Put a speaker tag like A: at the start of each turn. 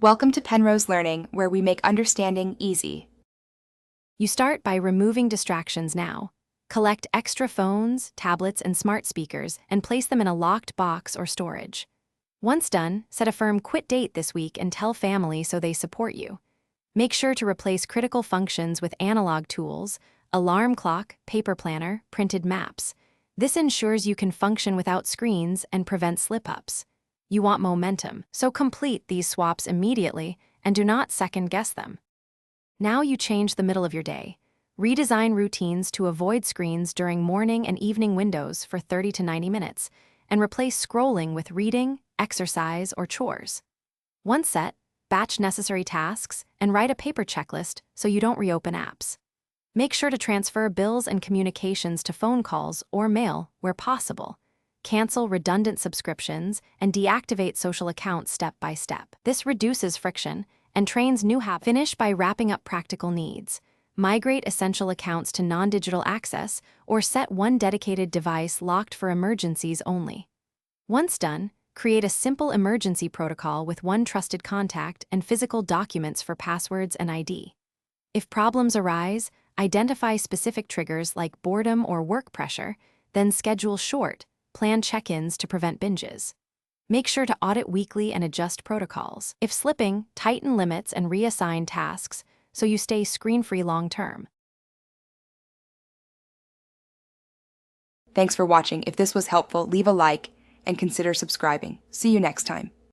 A: Welcome to Penrose Learning, where we make understanding easy.
B: You start by removing distractions now. Collect extra phones, tablets, and smart speakers and place them in a locked box or storage. Once done, set a firm quit date this week and tell family so they support you. Make sure to replace critical functions with analog tools, alarm clock, paper planner, printed maps. This ensures you can function without screens and prevent slip-ups. You want momentum, so complete these swaps immediately and do not second-guess them. Now you change the middle of your day. Redesign routines to avoid screens during morning and evening windows for 30 to 90 minutes, and replace scrolling with reading, exercise, or chores. Once set, batch necessary tasks and write a paper checklist so you don't reopen apps. Make sure to transfer bills and communications to phone calls or mail where possible. Cancel redundant subscriptions and deactivate social accounts step by step. This reduces friction and trains new habits. Finish by wrapping up practical needs. Migrate essential accounts to non-digital access or set one dedicated device locked for emergencies only. Once done, create a simple emergency protocol with one trusted contact and physical documents for passwords and ID. If problems arise, identify specific triggers like boredom or work pressure, then schedule short, planned check-ins to prevent binges. Make sure to audit weekly and adjust protocols. If slipping, tighten limits and reassign tasks so you stay screen-free long-term.
A: Thanks for watching. If this was helpful, leave a like and consider subscribing. See you next time.